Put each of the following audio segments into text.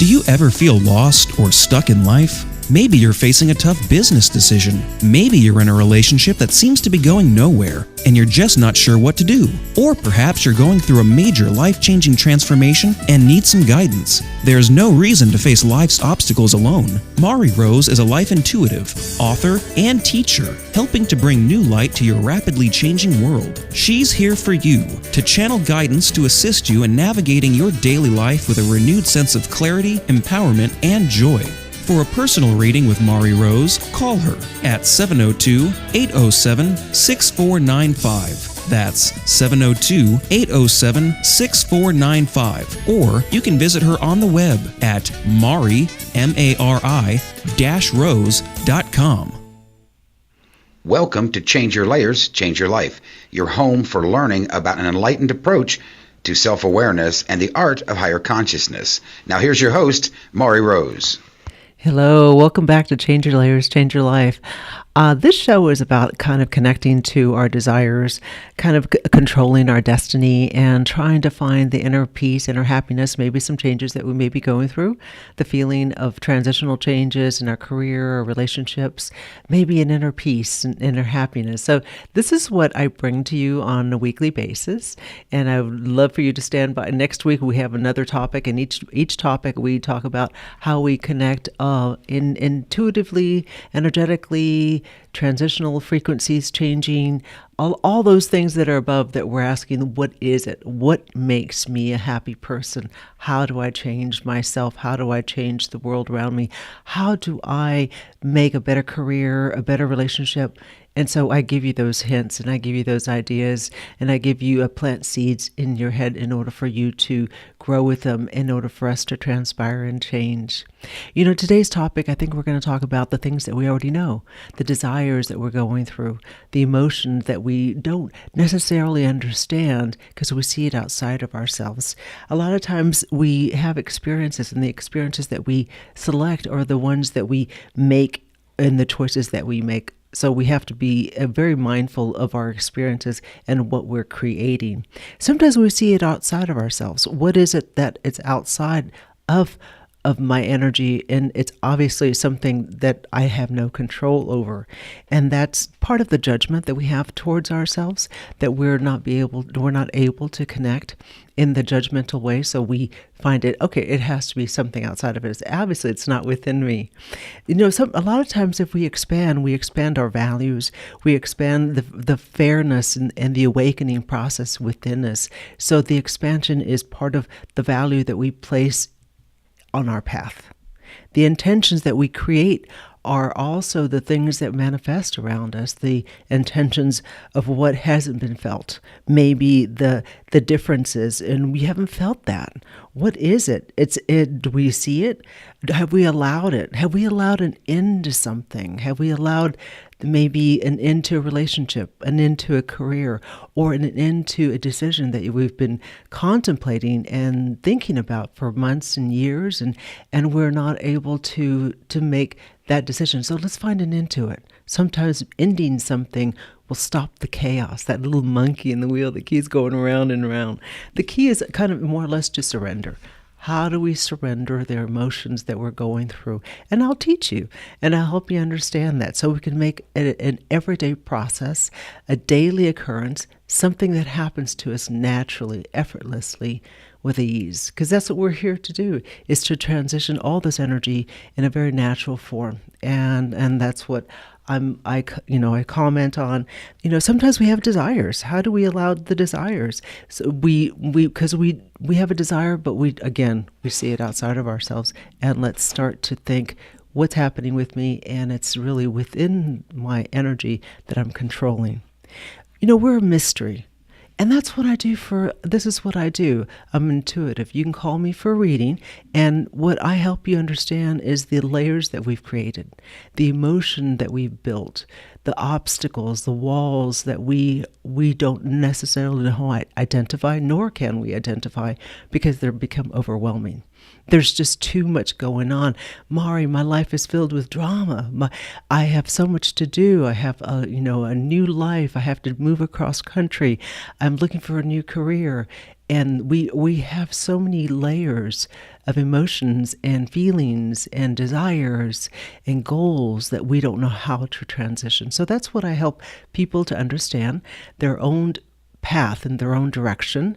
Do you ever feel lost or stuck in life? Maybe you're facing a tough business decision. Maybe you're in a relationship that seems to be going nowhere and you're just not sure what to do. Or perhaps you're going through a major life-changing transformation and need some guidance. There's no reason to face life's obstacles alone. Mari Rose is a life intuitive, author, and teacher, helping to bring new light to your rapidly changing world. She's here for you to channel guidance to assist you in navigating your daily life with a renewed sense of clarity, empowerment, and joy. For a personal reading with Mari Rose, call her at 702-807-6495. That's 702-807-6495. Or you can visit her on the web at mari-rose.com. Welcome to Change Your Layers, Change Your Life, your home for learning about an enlightened approach to self-awareness and the art of higher consciousness. Now here's your host, Mari Rose. Hello, welcome back to Change Your Layers, Change Your Life. This show is about kind of connecting to our desires, kind of controlling our destiny, and trying to find the inner peace, inner happiness, maybe some changes that we may be going through, the feeling of transitional changes in our career or relationships, maybe an inner peace and inner happiness. So this is what I bring to you on a weekly basis, and I would love for you to stand by. Next week we have another topic, and each topic we talk about how we connect intuitively, energetically, transitional frequencies changing, all those things that are above that we're asking, what is it? What makes me a happy person? How do I change myself? How do I change the world around me? How do I make a better career, a better relationship? And so I give you those hints and I give you those ideas and I give you plant seeds in your head in order for you to grow with them, in order for us to transpire and change. You know, today's topic, I think we're going to talk about the things that we already know, the desires that we're going through, the emotions that we don't necessarily understand because we see it outside of ourselves. A lot of times we have experiences, and the experiences that we select are the ones that we make and the choices that we make. So we have to be very mindful of our experiences and what we're creating. Sometimes we see it outside of ourselves. What is it that it's outside of my energy? And it's obviously something that I have no control over. And that's part of the judgment that we have towards ourselves, that we're not able to connect in the judgmental way. So we find it, okay, it has to be something outside of it. Obviously, it's not within me. You know, a lot of times if we expand our values, we expand the fairness and the awakening process within us. So the expansion is part of the value that we place on our path. The intentions that we create are also the things that manifest around us, the intentions of what hasn't been felt, maybe the differences, and we haven't felt that. What is it? Do we see it? Have we allowed it? Have we allowed an end to something? Have we allowed maybe an end to a relationship, an end to a career, or an end to a decision that we've been contemplating and thinking about for months and years, and we're not able to make that decision. So let's find an end to it. Sometimes ending something will stop the chaos, that little monkey in the wheel that keeps going around and around. The key is kind of more or less to surrender. How do we surrender the emotions that we're going through? And I'll teach you, and I'll help you understand that, so we can make it an everyday process, a daily occurrence, something that happens to us naturally, effortlessly, with ease. Because that's what we're here to do, is to transition all this energy in a very natural form. And that's what I comment on. You know, sometimes we have desires. How do we allow the desires? So because we have a desire, but we see it outside of ourselves. And let's start to think, what's happening with me? And it's really within my energy that I'm controlling. You know, we're a mystery. And that's what I do this is what I do. I'm intuitive. You can call me for a reading. And what I help you understand is the layers that we've created, the emotion that we've built, the obstacles, the walls that we don't necessarily know how to identify, nor can we identify because they're become overwhelming. There's just too much going on. Mari, my life is filled with drama. I have so much to do. I have a new life. I have to move across country. I'm looking for a new career. And we have so many layers of emotions and feelings and desires and goals that we don't know how to transition. So that's what I help people to understand, their own path in their own direction.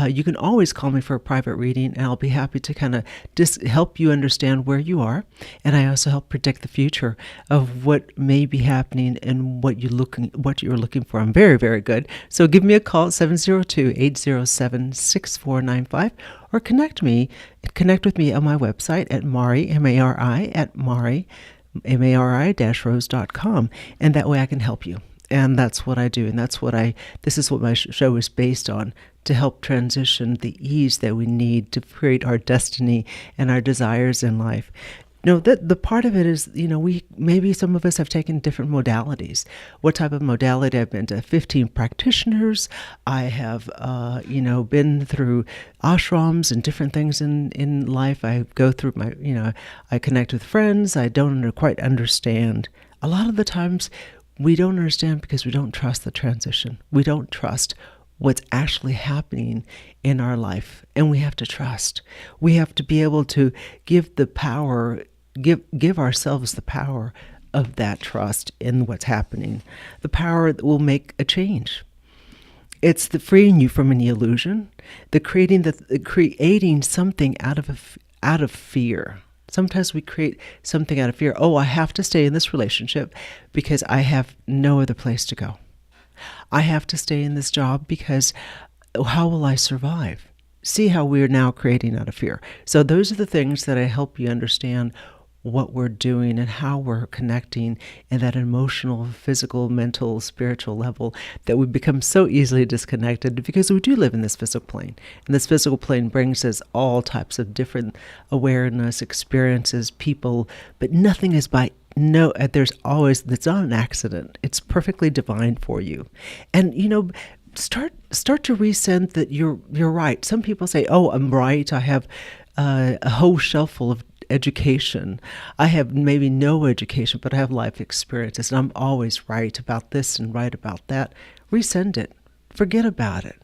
You can always call me for a private reading, and I'll be happy to kind of just help you understand where you are. And I also help predict the future of what may be happening and what you're looking for. I'm very, very good. So give me a call at 702-807-6495 or connect with me on my website at Mari, M-A-R-I, at Mari, MARI-rose.com. And that way I can help you. And that's what I do. And this is what my show is based on, to help transition the ease that we need to create our destiny and our desires in life. The part of it is, maybe some of us have taken different modalities. What type of modality? I've been to 15 practitioners. I have, been through ashrams and different things in life. I go through I connect with friends. I don't quite understand. A lot of the times, we don't understand because we don't trust the transition. We don't trust what's actually happening in our life. And we have to trust. We have to be able to give ourselves the power of that trust in what's happening. The power that will make a change. It's the freeing you from any illusion, the creating something out of fear. Sometimes we create something out of fear. Oh, I have to stay in this relationship because I have no other place to go. I have to stay in this job because how will I survive? See how we're now creating out of fear. So those are the things that I help you understand what we're doing and how we're connecting in that emotional, physical, mental, spiritual level that we become so easily disconnected because we do live in this physical plane. And this physical plane brings us all types of different awareness, experiences, people, but nothing is it's not an accident. It's perfectly divine for you. And, start to resent that you're right. Some people say, oh, I'm right. I have a whole shelf full of education. I have maybe no education, but I have life experiences, and I'm always right about this and right about that. Resend it. Forget about it.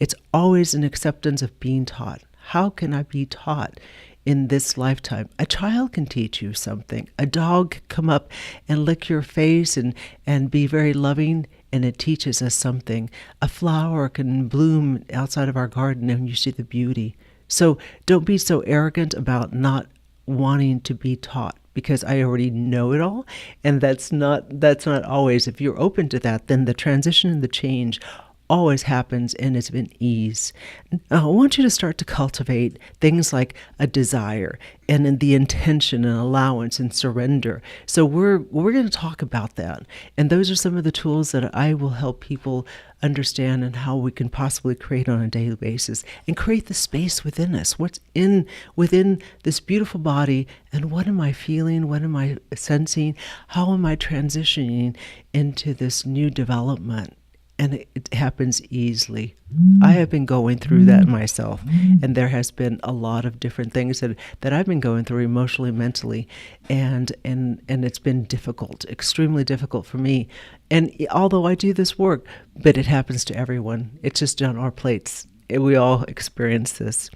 It's always an acceptance of being taught. How can I be taught in this lifetime? A child can teach you something. A dog can come up and lick your face and be very loving, and it teaches us something. A flower can bloom outside of our garden and you see the beauty. So don't be so arrogant about not wanting to be taught, because I already know it all. And that's not always, if you're open to that, then the transition and the change always happens, and it's in ease. Now, I want you to start to cultivate things like a desire and the intention and allowance and surrender. So we're going to talk about that. And those are some of the tools that I will help people understand and how we can possibly create on a daily basis and create the space within us. What's within this beautiful body, and what am I feeling? What am I sensing? How am I transitioning into this new development? And it happens easily. I have been going through that myself, and there has been a lot of different things that I've been going through emotionally, mentally, and it's been difficult, extremely difficult for me. And although I do this work, but it happens to everyone. It's just on our plates. We all experience this.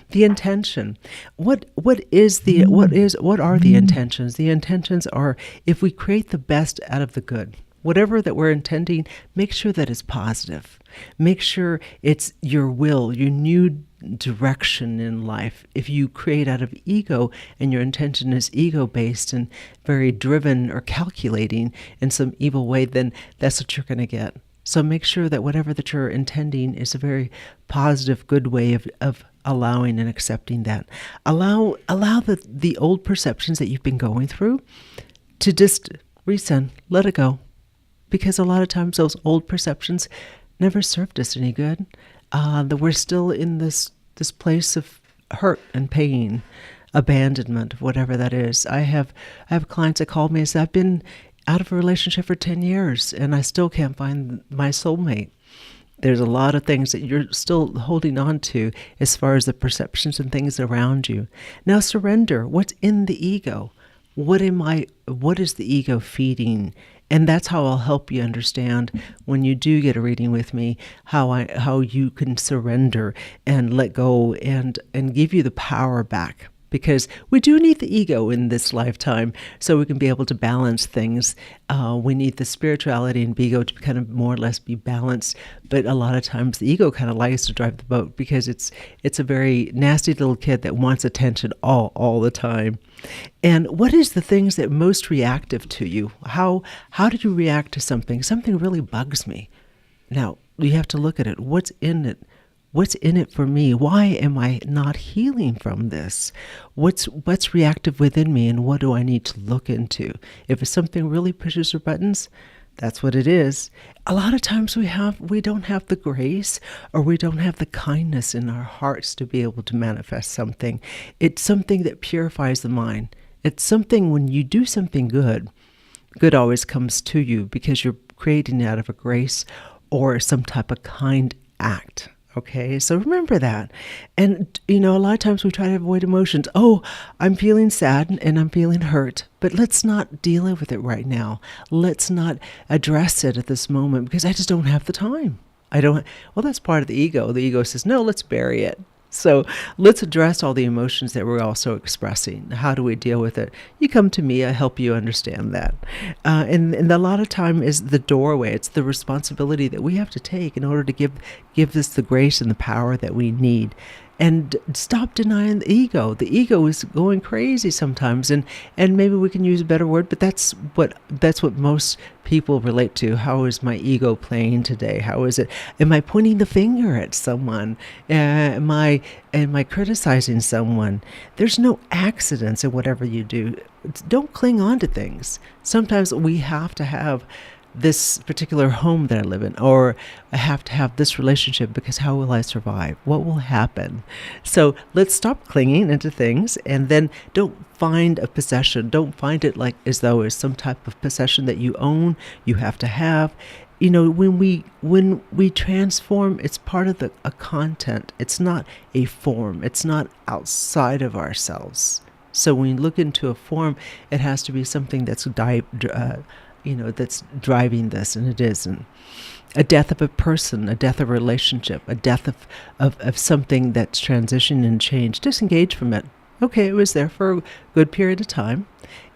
The intention. What are the intentions? The intentions are, if we create the best out of the good. Whatever that we're intending, make sure that it's positive. Make sure it's your will, your new direction in life. If you create out of ego and your intention is ego-based and very driven or calculating in some evil way, then that's what you're going to get. So make sure that whatever that you're intending is a very positive, good way of allowing and accepting that. Allow the old perceptions that you've been going through to just resend, let it go. Because a lot of times those old perceptions never served us any good. That we're still in this place of hurt and pain, abandonment, whatever that is. I have clients that call me and say, I've been out of a relationship for 10 years and I still can't find my soulmate. There's a lot of things that you're still holding on to as far as the perceptions and things around you. Now surrender. What's in the ego? What is the ego feeding? And that's how I'll help you understand when you do get a reading with me, how you can surrender and let go and give you the power back. Because we do need the ego in this lifetime so we can be able to balance things. We need the spirituality and ego to kind of more or less be balanced. But a lot of times the ego kind of likes to drive the boat because it's a very nasty little kid that wants attention all the time. And what is the things that most reactive to you? How do you react to something? Something really bugs me. Now, you have to look at it. What's in it? What's in it for me? Why am I not healing from this? What's reactive within me, and what do I need to look into? If it's something really pushes your buttons, that's what it is. A lot of times we don't have the grace, or we don't have the kindness in our hearts to be able to manifest something. It's something that purifies the mind. It's something when you do something good always comes to you because you're creating it out of a grace or some type of kind act. Okay, so remember that. And, a lot of times we try to avoid emotions. Oh, I'm feeling sad and I'm feeling hurt, but let's not deal with it right now. Let's not address it at this moment because I just don't have the time. Well, that's part of the ego. The ego says, no, let's bury it. So let's address all the emotions that we're also expressing. How do we deal with it? You come to me, I help you understand that. And a lot of time is the doorway. It's the responsibility that we have to take in order to give this the grace and the power that we need. And stop denying the ego. The ego is going crazy sometimes, and maybe we can use a better word, but that's what most people relate to. How is my ego playing today? How is it? Am I pointing the finger at someone? Am I criticizing someone? There's no accidents in whatever you do. Don't cling on to things. Sometimes we have to have this particular home that I live in, or I have to have this relationship because how will I survive? What will happen? So let's stop clinging into things, and then don't find a possession. Don't find it like as though it's some type of possession that you own, you have to have. When we transform, it's part of a content. It's not a form. It's not outside of ourselves. So when you look into a form, it has to be something that's that's driving this, and it isn't. A death of a person, a death of a relationship, a death of something that's transitioned and changed. Disengage from it. Okay, it was there for a good period of time,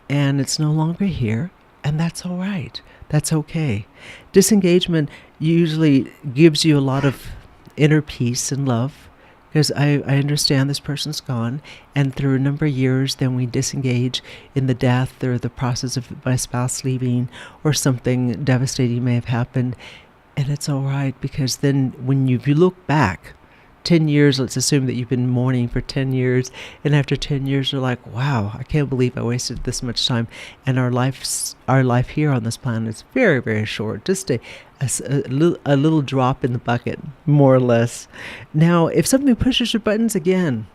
and it's no longer here, and that's all right. That's okay. Disengagement usually gives you a lot of inner peace and love, because I understand this person's gone, and through a number of years, then we disengage in the death or the process of my spouse leaving, or something devastating may have happened, and it's all right, because then if you look back 10 years, let's assume that you've been mourning for 10 years, and after 10 years you're like, wow, I can't believe I wasted this much time, and our life here on this planet is very, very short, just a little drop in the bucket, more or less. Now, if something pushes your buttons again,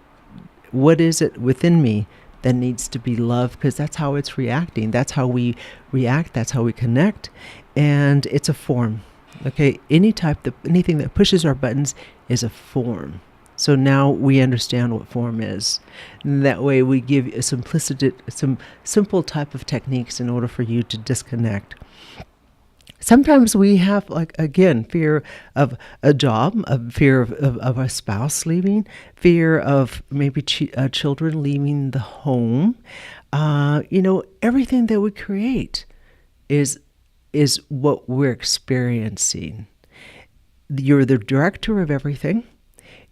what is it within me that needs to be loved? Because that's how it's reacting. That's how we react. That's how we connect. And it's a form. Okay, anything that pushes our buttons is a form. So now we understand what form is. And that way we give some simple type of techniques in order for you to disconnect. Sometimes we have, fear of a job, fear of a spouse leaving, fear of maybe children leaving the home. Everything that we create is what we're experiencing. You're the director of everything.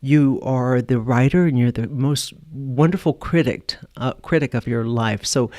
You are the writer, and you're the most wonderful critic of your life. So,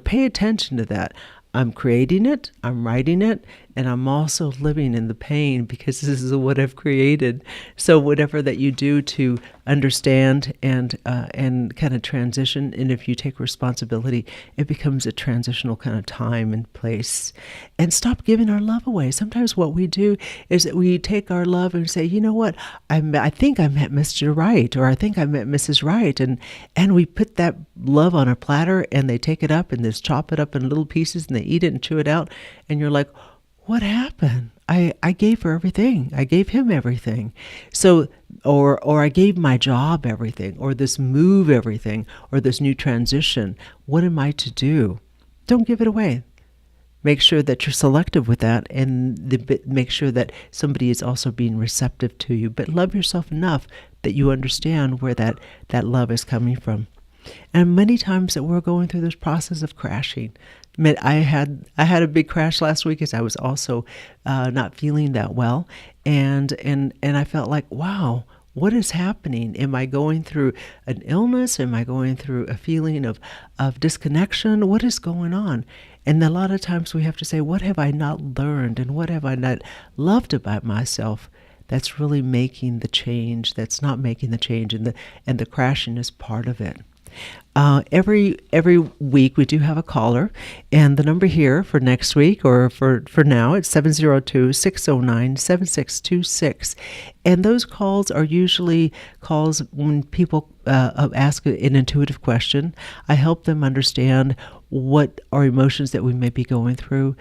pay attention to that. I'm creating it, I'm writing it, and I'm also living in the pain because this is what I've created. So whatever that you do to understand and kind of transition, and if you take responsibility, it becomes a transitional kind of time and place. And stop giving our love away. Sometimes what we do is that we take our love and say, you know what, I think I met Mr. Right, or I think I met Mrs. Right, and we put that love on a platter, and they take it up and just chop it up in little pieces, and they eat it and chew it out, and you're like, what happened? I gave her everything. I gave him everything. So, or I gave my job everything, or this move everything, or this new transition. What am I to do? Don't give it away. Make sure that you're selective with that, and make sure that somebody is also being receptive to you. But love yourself enough that you understand where that love is coming from. And many times that we're going through this process of crashing. I had a big crash last week as I was also not feeling that well, and I felt like, wow, what is happening? Am I going through an illness? Am I going through a feeling of disconnection? What is going on? And a lot of times we have to say, what have I not learned, and what have I not loved about myself that's really making the change, that's not making the change, and the crashing is part of it. Every week we do have a caller, and the number here for next week or for now, it's 702-609-7626. And those calls are usually calls when people ask an intuitive question. I help them understand what are emotions that we may be going through,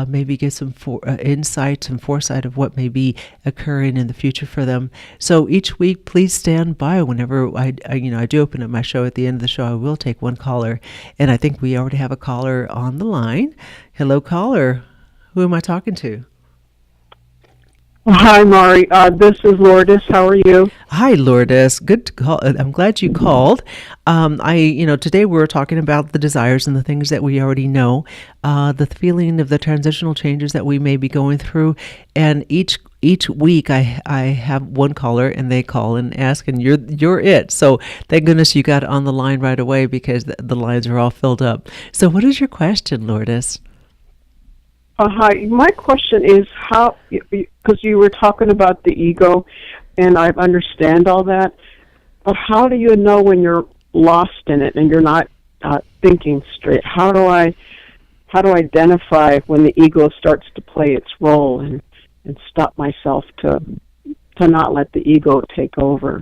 maybe get some insight and foresight of what may be occurring in the future for them. So each week, please stand by. Whenever I do open up my show, at the end of the show, I will take one caller, and I think we already have a caller on the line. Hello, caller. Who am I talking to? Hi, Mari. This is Lourdes. How are you? Hi, Lourdes. Good to call. I'm glad you called. Today we're talking about the desires and the things that we already know, the feeling of the transitional changes that we may be going through, and each week I have one caller, and they call and ask, and you're it. So thank goodness you got on the line right away, because the lines are all filled up. So what is your question, Lourdes? Hi. My question is how, because you were talking about the ego, and I understand all that, but how do you know when you're lost in it and you're not thinking straight? How do I identify when the ego starts to play its role and stop myself to not let the ego take over?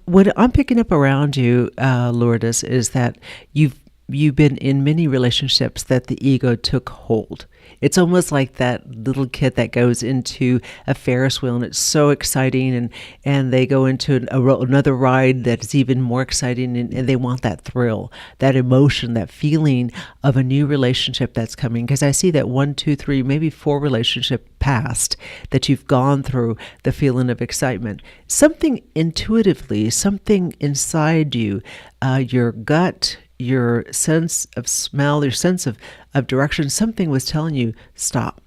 What I'm picking up around you, Lourdes, is that you've been in many relationships that the ego took hold. It's almost like that little kid that goes into a Ferris wheel, and it's so exciting, and they go into another ride that's even more exciting, and they want that thrill, that emotion, that feeling of a new relationship that's coming. Because I see that 1, 2, 3, maybe 4 relationship past that you've gone through the feeling of excitement. Something intuitively, something inside you, your gut, your sense of smell, your sense of direction, something was telling you, stop.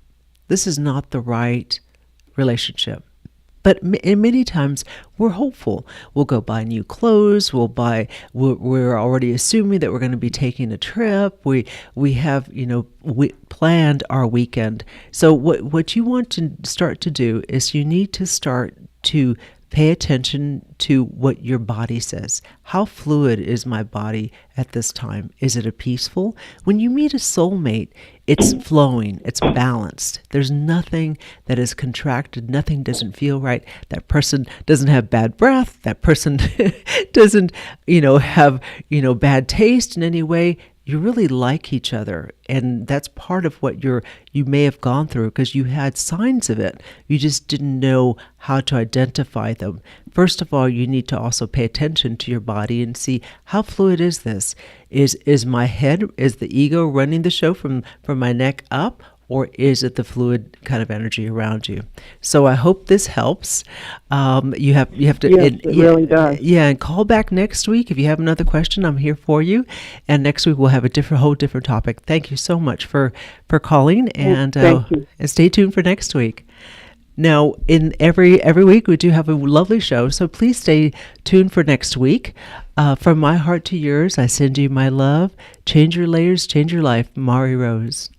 This is not the right relationship. But many times we're hopeful. We'll go buy new clothes. We're already assuming that we're going to be taking a trip. We have, we planned our weekend. So what you want to start to do is you need to start to pay attention to what your body says. How fluid is my body at this time? Is it peaceful? When you meet a soulmate, it's flowing, it's balanced. There's nothing that is contracted, nothing doesn't feel right. That person doesn't have bad breath, that person doesn't, have, bad taste in any way. You really like each other, and that's part of what you may have gone through, because you had signs of it. You just didn't know how to identify them. First of all, you need to also pay attention to your body and see, how fluid is this? Is my head, is the ego running the show from my neck up? Or is it the fluid kind of energy around you? So I hope this helps. You have to. Yes, it really does. Yeah, and call back next week if you have another question. I'm here for you. And next week we'll have a whole different topic. Thank you so much for calling, and thank you. And stay tuned for next week. Now, in every week we do have a lovely show, so please stay tuned for next week. From my heart to yours, I send you my love. Change your layers, change your life. Mari Rose.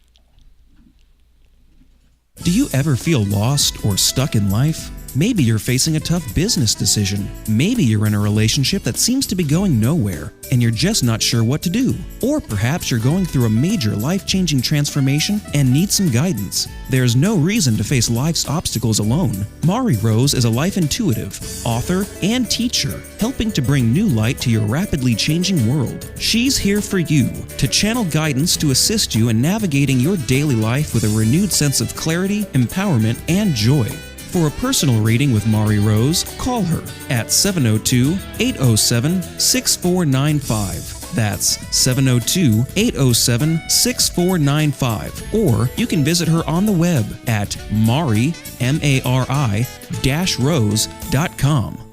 Do you ever feel lost or stuck in life? Maybe you're facing a tough business decision. Maybe you're in a relationship that seems to be going nowhere and you're just not sure what to do. Or perhaps you're going through a major life-changing transformation and need some guidance. There's no reason to face life's obstacles alone. Mari Rose is a life intuitive, author, and teacher, helping to bring new light to your rapidly changing world. She's here for you to channel guidance to assist you in navigating your daily life with a renewed sense of clarity, empowerment, and joy. For a personal reading with Mari Rose, call her at 702-807-6495. That's 702-807-6495. Or you can visit her on the web at Mari, M-A-R-I-Rose.com.